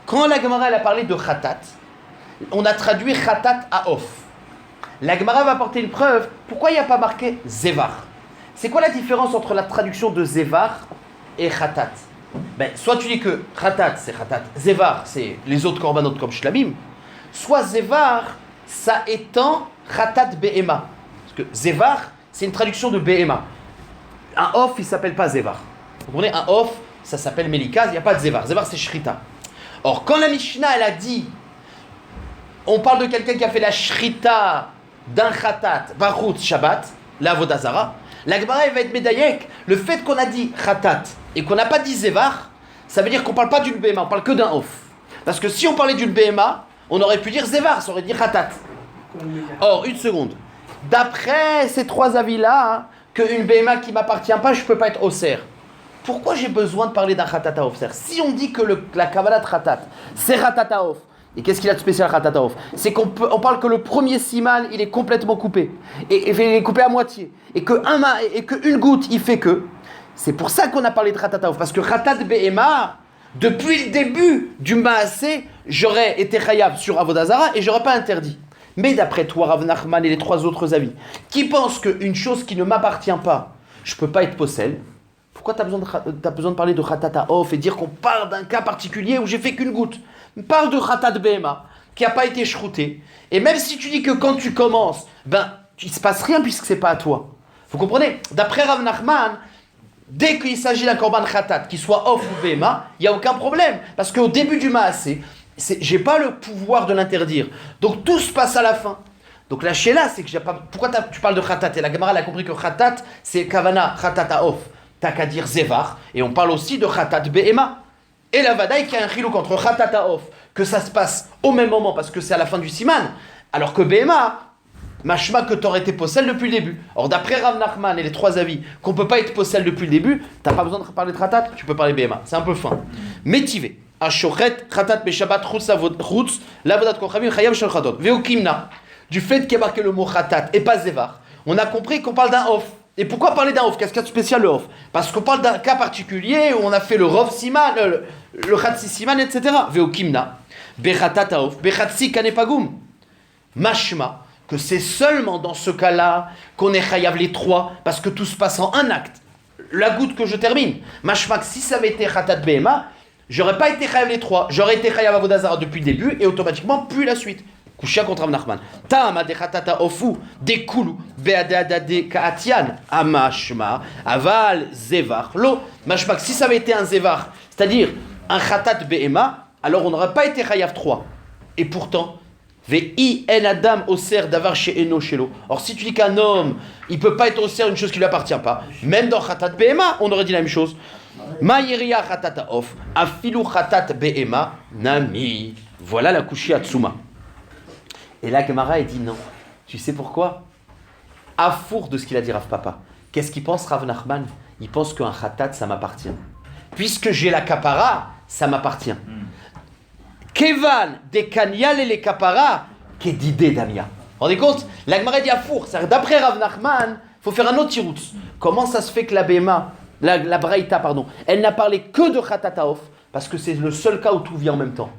quand la Gemara elle a parlé de khatat, on a traduit khatat à off. La Gemara va apporter une preuve. Pourquoi il n'y a pas marqué zevar? C'est quoi la différence entre la traduction de zevar et khatat? Ben, soit tu dis que khatat c'est khatat, zevar c'est les autres korbanot comme shlamim, soit zevar ça étend khatat be'ema. Parce que zevar c'est une traduction de be'ema. Un off il s'appelle pas zevar. Vous comprenez? Un off ça s'appelle melika, il n'y a pas de zevar. Zevar c'est shrita. Or quand la Mishnah elle a dit, on parle de quelqu'un qui a fait la shrita d'un khatat, bachut shabbat, la vodazara, la Gemara va être médaillek. Le fait qu'on a dit khatat et qu'on n'a pas dit zevar, ça veut dire qu'on ne parle pas d'une BMA, on parle que d'un off. Parce que si on parlait d'une BMA, on aurait pu dire zevar, ça aurait dit khatat. Or, une seconde. D'après ces trois avis-là, qu'une BMA qui ne m'appartient pas, je ne peux pas être osser. Pourquoi j'ai besoin de parler d'un khatat off? Si on dit que la Kabbalah de khatat, c'est khatat off, et qu'est-ce qu'il a de spécial khatat off? C'est qu'on parle que le premier siman, il est complètement coupé. Et il est coupé à moitié. Et qu'une goutte, il fait que. C'est pour ça qu'on a parlé de Khatat Aof, parce que Khatat Behema, depuis le début du Maasé, j'aurais été chayav sur Avodah Zara et j'aurais pas interdit. Mais d'après toi, Rav Nachman et les 3 autres avis, qui pensent qu'une chose qui ne m'appartient pas, je peux pas être possède, pourquoi tu as besoin de parler de Khatat Aof et dire qu'on parle d'un cas particulier où j'ai fait qu'une goutte? Parle de Khatat Behema, qui n'a pas été shrouté. Et même si tu dis que quand tu commences, il ne se passe rien puisque ce n'est pas à toi. Vous comprenez? D'après Rav Nachman, dès qu'il s'agit d'un korban khatat, qu'il soit off ou behema, il n'y a aucun problème. Parce qu'au début du maasé, je n'ai pas le pouvoir de l'interdire. Donc tout se passe à la fin. Donc la shéla, c'est que j'ai pas. Pourquoi tu parles de khatat? Et la Gemara elle a compris que khatat, c'est kavana khatat off. T'as qu'à dire zevar. Et on parle aussi de khatat behema. Et la vadaï qui a un chilouk entre khatat off, que ça se passe au même moment parce que c'est à la fin du siman. Alors que behema, machma que t'aurais été possède depuis le début. Or d'après Rav Nachman et les 3 avis, qu'on peut pas être possède depuis le début, t'as pas besoin de parler de khatat, tu peux parler behema. C'est un peu fin. Métivé. Ashochet, khatat beshabat, chutz, lavodat kochavim, chayam shel khatot. Veokimna. Du fait qu'il y a marqué le mot khatat et pas zevar, on a compris qu'on parle d'un off. Et pourquoi parler d'un off? Qu'est-ce qu'il y a de spécial le off? Parce qu'on parle d'un cas particulier où on a fait le rov siman, le khatsi siman, etc. Veokimna. Bechatat off, bechatsi kanepagum. Mashma. Que c'est seulement dans ce cas-là qu'on est chayav les 3, parce que tout se passe en un acte. La goutte que je termine. Mashmak, si ça avait été khatat behema, j'aurais pas été chayav les 3. J'aurais été chayav avodah zara depuis le début et automatiquement puis la suite. Kushia contre Rav Nachman. Ta'ama de khatata ofu de kulu be'adadade ka'atian amashma aval zevar lo. Mashmak, si ça avait été un zevar, c'est-à-dire un khatat behema, alors on n'aurait pas été chayav 3. Et pourtant, Ve'i en adam oser davar she'eno shelo. Or si tu dis qu'un homme, il peut pas être oser une chose qui lui appartient pas, même dans khatat behema, on aurait dit la même chose. Ma yiria khatata off, afilu khatat behema nami. Voilà la kushia tsuma. Et là Gemara elle dit non. Tu sais pourquoi? À four de ce qu'il a dit Rav Papa. Qu'est-ce qu'il pense Rav Nachman? Il pense qu'un khatat ça m'appartient. Puisque j'ai la kapara, ça m'appartient. Kevan de Kanyal et les Kapara, qu'est Damia. Vous vous rendez compte? La Gemara dit à four. D'après Rav Nachman, il faut faire un autre tiroutz. Comment ça se fait que la Bema, la Braïta, pardon, elle n'a parlé que de Khatat Aof? Parce que c'est le seul cas où tout vient en même temps.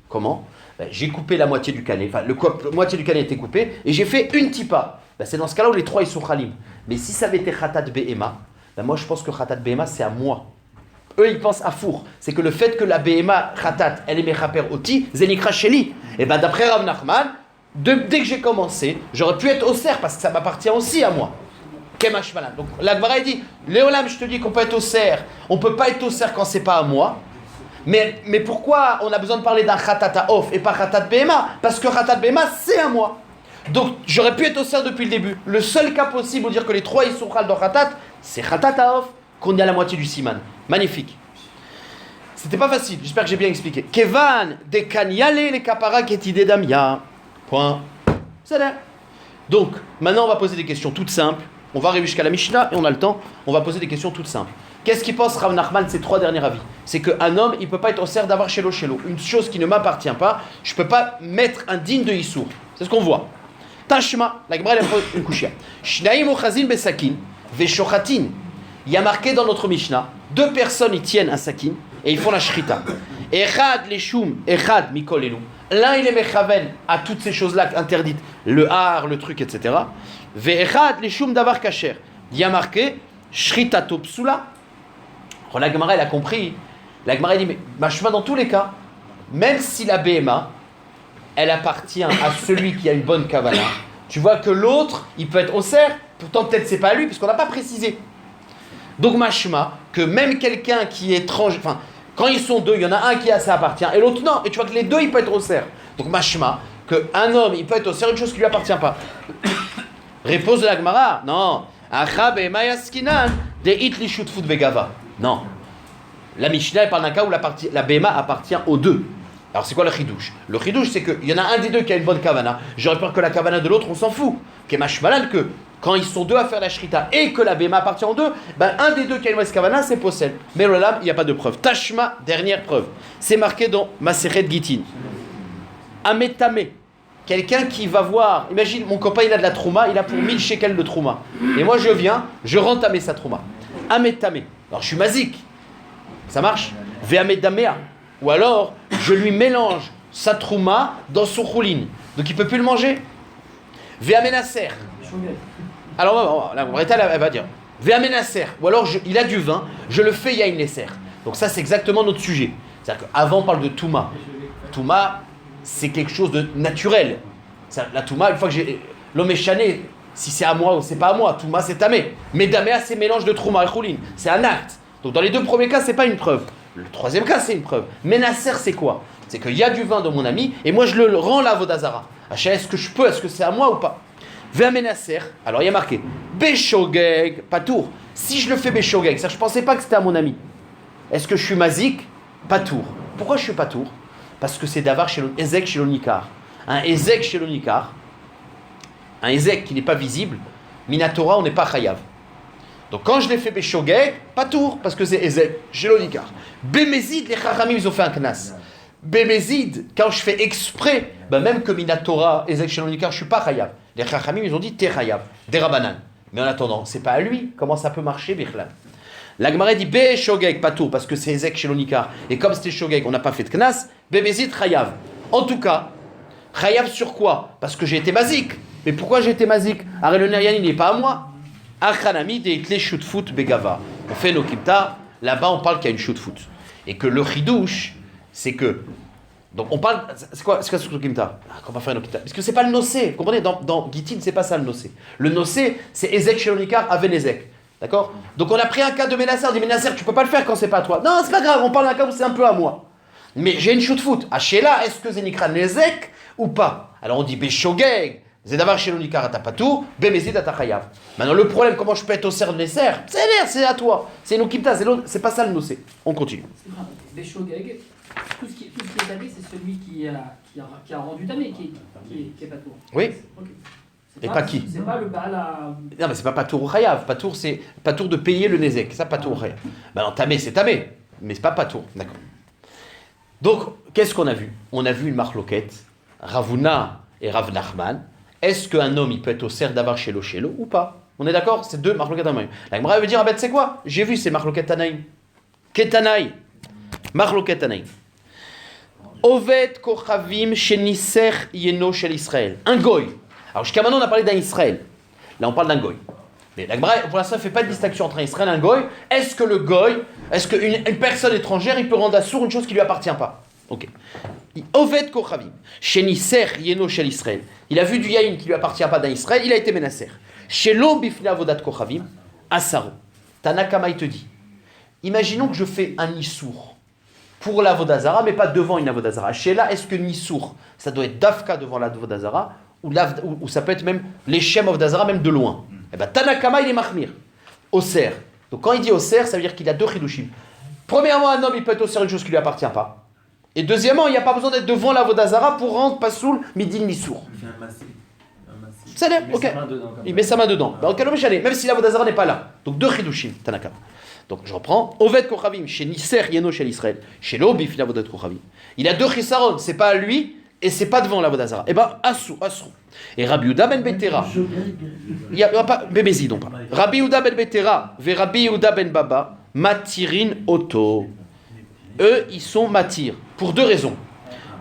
Comment? J'ai coupé la moitié du canet, la moitié du canet était coupée, et j'ai fait une tipa. C'est dans ce cas-là où les 3 ils sont khalim. Mais si ça avait été Khatat Behema, moi je pense que Khatat Behema c'est à moi. Eux, ils pensent à four. C'est que le fait que la Behema Khatat, elle est mechaper oti, Zenikra Sheli. Et d'après Rav Nachman, dès que j'ai commencé, j'aurais pu être osser parce que ça m'appartient aussi à moi. Kemash Malan. Donc la Gemara dit, Léolam, je te dis qu'on peut être osser. On peut pas être osser quand c'est pas à moi. Mais pourquoi on a besoin de parler d'un Khatat Aof et pas Khatat Behema? Parce que Khatat Behema, c'est à moi. Donc j'aurais pu être osser depuis le début. Le seul cas possible où dire que les 3 ils sont khal dans Khatat, c'est Khatat Aof qu'on est à la moitié du siman. Magnifique. C'était pas facile, j'espère que j'ai bien expliqué. Kevan de Kanyale les kapara ketide damia. Point. C'est là. Donc, maintenant on va poser des questions toutes simples. On va arriver jusqu'à la Mishnah et on a le temps. On va poser des questions toutes simples. Qu'est-ce qu'il pense Rav Nachman de ces 3 derniers avis? C'est qu'un homme, il peut pas être au serre d'avoir shelo. Une chose qui ne m'appartient pas, je peux pas mettre un digne de Issour. C'est ce qu'on voit. Tashma, la Gemara elle a une couchia. Shnaim ochazin besakin veshochatin. Il y a marqué dans notre Mishnah, 2 personnes ils tiennent un sakin et ils font la shrita. Echad leshum, echad mikol elu. L'un il est mechaven à toutes ces choses-là interdites, le har, le truc, etc. Ve'echad leshum davar kasher. Il y a marqué shrita topsula. La Gemara elle a compris. La Gemara dit mais machma dans tous les cas, même si la BMA elle appartient à celui qui a une bonne kavana, tu vois que l'autre il peut être au cerf, pourtant peut-être c'est pas lui puisqu'on n'a pas précisé. Donc machma, que même quelqu'un qui est étranger, enfin, quand ils sont 2, il y en a un qui a ça appartient et l'autre non, et tu vois que les 2 ils peuvent être au cerf. Donc machma, qu'un homme il peut être au cerf une chose qui lui appartient pas. Réponse de la Gemara, non. Achab et mayaskinan de itli shutfut begava. Non. La Mishnah elle parle d'un cas où la Bema appartient aux 2. Alors c'est quoi le chidouche? Le chidouche c'est qu'il y en a un des 2 qui a une bonne kavana. J'aurais peur que la kavana de l'autre on s'en fout. Kemash malal que quand ils sont 2 à faire la shrita et que la Bema appartient aux 2, un des 2 qui a une mauvaise kavana c'est possède. Mais le lam il n'y a pas de preuve. Tashma, dernière preuve. C'est marqué dans Masechet Gitin. Ametame. Quelqu'un qui va voir, imagine mon copain il a de la trouma, il a pour 1000 shekels de trouma. Et moi je viens, je rends sa trouma. Ametame. Alors je suis mazik. Ça marche? Ve'amedamea. Ou alors, je lui mélange sa trouma dans son choulin. Donc il ne peut plus le manger. Ve'amenaser. Alors la Braïta elle va dire Ve'amenaser. Ou alors il a du vin, je le fais yain lesser. Donc ça c'est exactement notre sujet. C'est-à-dire qu'avant on parle de touma. Touma, c'est quelque chose de naturel. La touma, une fois que j'ai l'homme échané, si c'est à moi ou c'est pas à moi, touma c'est tamé. Mais damea c'est mélange de trouma et choulin. C'est un acte. Donc dans les deux premiers cas, c'est pas une preuve. Le troisième cas, c'est une preuve. Menasser, c'est quoi? C'est qu'il y a du vin de mon ami et moi je le rends la Vodazara. Est-ce que je peux? Est-ce que c'est à moi ou pas? Ve'amenaser. Alors il y a marqué Beshogeg, patour. Si je le fais Beshogeg, ça je pensais pas que c'était à mon ami. Est-ce que je suis mazik? Patour. Pourquoi je suis patour? Parce que c'est d'avar chez Ezek chez l'Onikar. Un Ezek chez l'Onikar, un Ezek qui n'est pas visible, Minatora, on n'est pas chayav. Donc quand je l'ai fait Beshogeg, patour, parce que c'est Ezek chez l'Onikar. Bémézid, les Chachamim, ils ont fait un knas. Bémézid, quand je fais exprès, même que Minatora, Ezek chez l'Onikar, je ne suis pas chayav. Les Chachamim, ils ont dit t'es chayav, des Rabanan. Mais en attendant, c'est pas à lui. Comment ça peut marcher, Bichlan? La Gemara dit Beshogeg, patour, parce que c'est Ezek chez l'Onikar. Et comme c'était Shogeg, on n'a pas fait de knas. Bémézid, chayav. En tout cas, chayav sur quoi? Parce que j'ai été mazik. Mais pourquoi j'ai été mazik? Arrête le Nerian, il n'est pas à moi. Achanami de itle shoot foot begava. On fait nos kipta. Là-bas, on parle qu'il y a une shoot foot. Et que le chidouche, c'est que. Donc, on parle. C'est quoi ce kipta? Qu'on va faire nos kipta? Parce que c'est pas le nocé. Vous comprenez? Dans Gitin, c'est pas ça le nocé. Le nocé, c'est Ezek Shelonikar avec Ezek. D'accord? Donc, on a pris un cas de Ménasser. On dit Ménasser, tu peux pas le faire quand c'est pas à toi. Non, c'est pas grave. On parle d'un cas où c'est un peu à moi. Mais j'ai une shoot foot. À Sheila, est-ce que Zenikra Nezek ou pas? Alors, on dit Beshogeg. C'est d'avoir chez l'Onikar à Tapatou, Bémézid à Tachayav. Maintenant, le problème, comment je peux être au cerf de Nesser? C'est à toi. C'est nous Kipta, c'est pas ça le nocé. On continue. Béchogeg, tout ce qui est tamé, c'est celui qui a rendu tamé, qui est patour. Oui. Okay. Et pas qui? C'est pas le Baal à... Non, mais c'est pas Patour ou Chayav. Patour, c'est Patour de payer le Nezek. Ça, Patour ou Chayav. Non, tamé, c'est tamé. Mais c'est pas Patour. D'accord. Donc, qu'est-ce qu'on a vu? On a vu une marloquette, Ravuna et Rav Nachman. Est-ce qu'un homme, il peut être au cerf d'avar chez l'O ou pas? On est d'accord? C'est deux marloquet Tanaïm. La Gemara veut dire, ah ben, c'est quoi? J'ai vu ces marloquet Tanaïm. Ketanaï. Marloquet Tanaïm. Ovet kochavim shenisser yeno shel Israël. Un goy. Alors jusqu'à maintenant, on a parlé d'un Israël. Là, on parle d'un goy. Mais la Gemara, pour l'instant, ne fait pas de distinction entre un Israël et un goy. Est-ce que le goy, est-ce qu'une personne étrangère, il peut rendre assourd une chose qui ne lui appartient pas? Ok. Oved Kochavim, Shenisser Yeno Shel Israël. Il a vu du yaïn qui ne lui appartient pas d'un Israël, il a été menasser. Shelo Bifne Avodat Kochavim, Asaro. Tanakama, il te dit, imaginons que je fais un Nissour pour la Vodazara, mais pas devant une Vodazara. Shela, est-ce que Nissour, ça doit être Dafka devant la Vodazara, ou ça peut être même les Shem of Dazara, même de loin? Eh bien, Tanakama, il est Mahmir. Oser. Donc quand il dit Oser, ça veut dire qu'il a deux Chidushim. Premièrement, un homme, il peut être Oser une chose qui ne lui appartient pas. Et deuxièmement, il n'y a pas besoin d'être devant la Vodazara pour rendre Pasoul Midin Nissour. Il fait un massif. Ça l'air, ok. Il met sa main dedans. Dans le cas de même si la Vodazara n'est pas là. Donc deux Chidushim, Tanakam. Donc je reprends. Oved Kochavim, chez Nisser Yeno chez l'Israël. Chez l'Obi, Fila Vodat Kochavim. Il a deux Chisaron, c'est pas à lui et c'est pas devant la Vodazara. Eh ben, Assou. Et Rabbi Yehuda ben Betera. Il n'y a pas. Bémézid, on parle. Rabbi Yehuda ben Betera, ve Rabbi Yehuda ben Baba, Matirin Oto. Eux, ils sont matir. Pour deux raisons.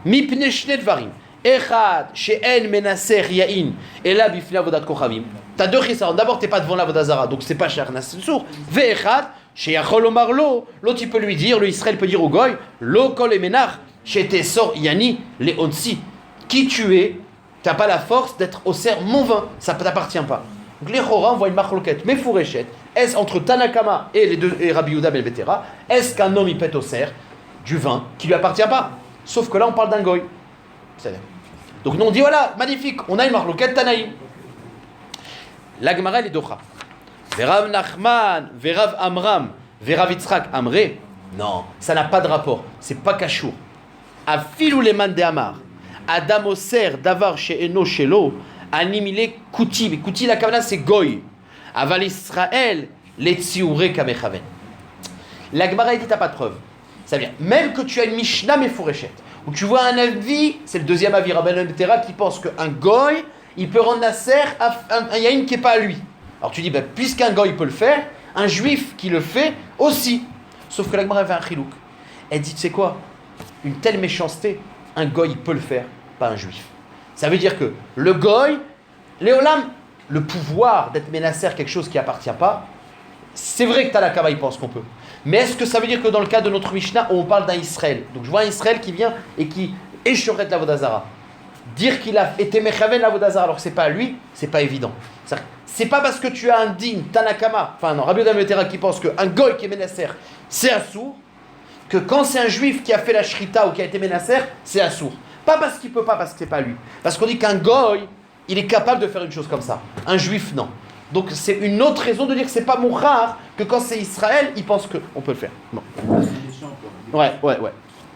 Mipne shne dvarim. Echad, she'en menaser yain. Et là, bifna vodat kochavim. T'as deux chisaron. D'abord, t'es pas devant la vodazara, donc c'est pas cher nassour. Ve'echad, she'yachol omar lo. L'autre, il peut lui dire, le Israël peut dire au goy, lo kol emenach, she'tesor yani le onsi. Qui tu es, t'as pas la force d'être au cerf mon vin. Ça ne t'appartient pas. Donc les Chora, on voit une marloquette, mais fourréchette. Est-ce entre Tanakama et les deux et Rabbi Yehuda ben Betera, est-ce qu'un homme il pète au cerf du vin qui lui appartient pas? Sauf que là on parle d'un goy. Donc nous on dit voilà, magnifique, on a une marloquette Tanaïm. La Gemara elle est docha. Verav Nachman, Verav Amram, Verav Yitzchak Amré. Non, ça n'a pas de rapport. C'est pas kachour. Afilou le man de Amar. Adam Oser davar chez Eno Shelo. Animile Kouti. Mais Kouti la kavana c'est goy. Aval Israël les tziuré kamechaven. La Gemara dit t'as pas de preuve. Ça veut dire, même que tu as une Mishnah Mefourechette, où tu vois un avis, c'est le deuxième avis, Rabban Betera, qui pense qu'un goy, il peut rendre nasser un yaïn qui n'est pas à lui. Alors tu dis, puisqu'un goy peut le faire, un juif qui le fait aussi. Sauf que la Gemara fait un chilouk. Elle dit, tu sais quoi? Une telle méchanceté, un goy il peut le faire, pas un juif. Ça veut dire que le goy, l'éolam, le pouvoir d'être ménacère quelque chose qui appartient pas, c'est vrai que Tanakama il pense qu'on peut. Mais est-ce que ça veut dire que dans le cas de notre Mishnah, on parle d'un Israël? Donc je vois un Israël qui vient et qui échorait de la Vodazara. Dire qu'il a été mechaven la Vodazara alors que c'est pas à lui, c'est pas évident. C'est pas parce que tu as un digne Tanakama, enfin non, Rabbi Yehuda ben Tera qui pense qu'un goy qui est ménacère, c'est assour, que quand c'est un juif qui a fait la shrita ou qui a été ménacère, c'est assour. Pas parce qu'il peut pas, parce que c'est pas lui. Parce qu'on dit qu'un goy, il est capable de faire une chose comme ça. Un juif, non. Donc c'est une autre raison de dire que c'est pas mouchar, que quand c'est Israël, il pense qu'on peut le faire. Non. Ouais.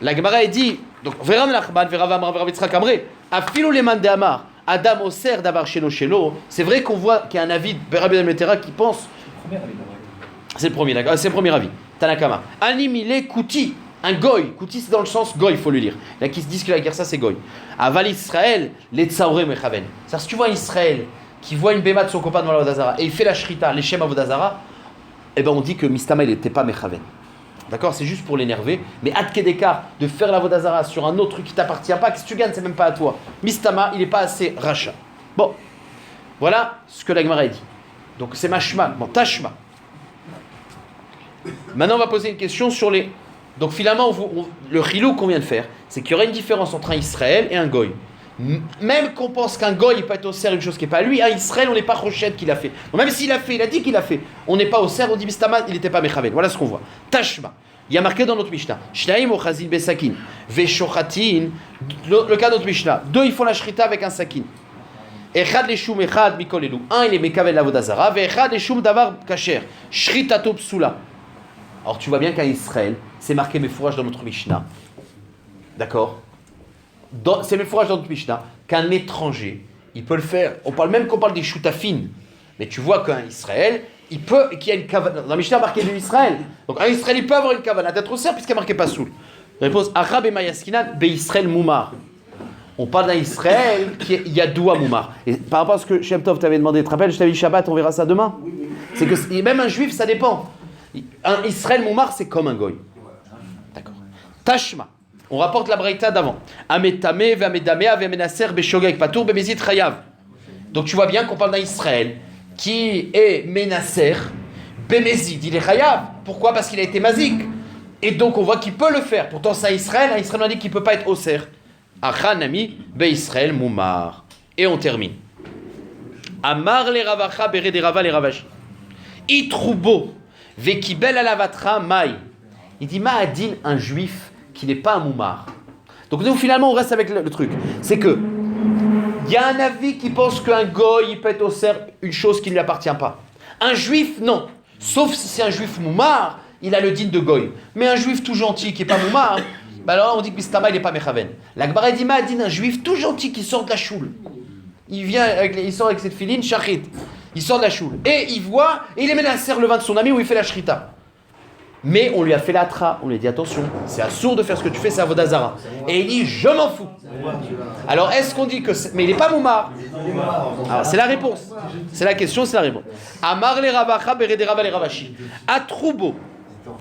La Gemara dit, donc, Veran Lachman, Veravam, Veravitzrak Amre, Afilou Leman de Amar, Adam Oser Davar Shelo, c'est vrai qu'on voit qu'il y a un avis de Rabbi Metera qui pense. C'est le premier, d'accord, c'est le premier avis. Tanakama. Animile Kouti, un goy. Kouti, c'est dans le sens goy, il faut le lire. Il y a qui se disent que la guerre, ça, c'est goy. Aval Israël, les Tsaoré Mechaven. C'est-à-dire, si tu vois Israël qui voit une béma de son copain devant la Vodazara et il fait la shrita, les Shem Vodazara, eh ben on dit que Mistama, il n'était pas Mechaven. D'accord, c'est juste pour l'énerver. Mais ad kedekar, de faire la Vodazara sur un autre truc qui t'appartient pas, qu'est-ce que tu gagnes, c'est même pas à toi. Mistama, il n'est pas assez rachat. Bon, voilà ce que la Gemara dit. Donc c'est mashma, bon, tashma. Maintenant, on va poser une question sur les. Donc finalement, le chilou qu'on vient de faire, c'est qu'il y aurait une différence entre un Israël et un goy. Même qu'on pense qu'un goy il peut être au cerf une chose qui n'est pas lui, à Israël on n'est pas rochette qu'il a fait. Donc même s'il a fait, il a dit qu'il a fait. On n'est pas au cerf, on dit Mistama, il n'était pas Mechaven. Voilà ce qu'on voit. Tashma. Il y a marqué dans notre Mishnah. Shnaim ochazin besakin. Veshochatin. Le cas de notre Mishnah. Deux, ils font la shrita avec un sakin. Echad leshum echad mikol elu. Un, il est Mechaven la vodazara. Veechad leshum davar kasher. Shritato psula. Alors tu vois bien qu'à Israël, c'est marqué mes fourrages dans notre Mishnah. D'accord? C'est mes fourrages dans notre Mishnah qu'un étranger, il peut le faire. On parle même qu'on parle des choutafines. Mais tu vois qu'un Israël, il peut, qu'il y a une kavana. Dans la Mishnah marqué de Israël. Donc un Israël, il peut avoir une kavana d'être au cerf puisqu'il y a marqué pas soul. Réponse Arab et Mayaskinan, be Israël Moumar. On parle d'un Israël qui est Yadoua Moumar. Et par rapport à ce que Shem Tov t'avait demandé, tu te rappelles, je t'avais dit Shabbat, on verra ça demain. C'est que même un juif, ça dépend. Un Israël Moumar, c'est comme un goy. D'accord. Tashma. On rapporte la braïta d'avant. Ametame, ve'amedamea, ve'amenaser, be'shogeg, patour, be'mezit, chayav. Donc tu vois bien qu'on parle d'un Israël qui est menacer, be'mezid, il est chayav. Pourquoi? Parce qu'il a été mazik. Et donc on voit qu'il peut le faire. Pourtant c'est un Israël on a dit qu'il ne peut pas être oser. Achanami, be'Israël, moumar. Et on termine. Amar le ravacha, bere de rava le ravashi. Itroubo, ve'kibel alavatra, mai. Il dit ma'adin, un juif qui n'est pas un moumar. Donc nous finalement on reste avec le truc. C'est que il y a un avis qui pense qu'un goy il peut être au cerf une chose qui ne lui appartient pas. Un juif non. Sauf si c'est un juif moumar, il a le digne de goy. Mais un juif tout gentil qui n'est pas moumar, bah alors on dit que Mistama il n'est pas mechaven. La Gemara dit ma'adin, un juif tout gentil qui sort de la choule. Il sort avec cette filine shachit. Il sort de la choule et il voit et il est menacé le vin de son ami où il fait la shrita. Mais on lui a fait l'atra, on lui a dit attention, c'est assourd de faire ce que tu fais, c'est Avodazara. Et il dit je m'en fous. Alors est-ce qu'on dit que c'est... Mais il n'est pas moumar. Alors c'est la réponse. C'est la question, c'est la réponse. Amar le ravacha berede rava le ravashi. Atroubo.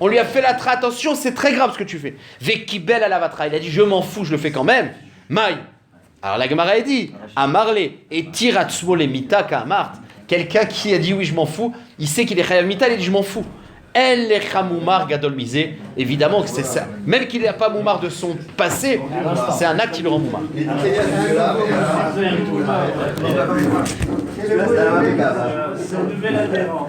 On lui a fait l'atra, attention, c'est très grave ce que tu fais. Vekibel à la vatra. Il a dit je m'en fous, je le fais quand même. Maï. Alors la Gemara a dit Amarle et tiratsmo le mita ka amart. Quelqu'un qui a dit oui je m'en fous, il sait qu'il est chayav mita, il dit je m'en fous. Elle est chamoumar gadol misé. Évidemment que c'est ça. Même qu'il n'a pas moumar de son passé, c'est un acte qui le rend moumar. C'est un nouvel adhérent.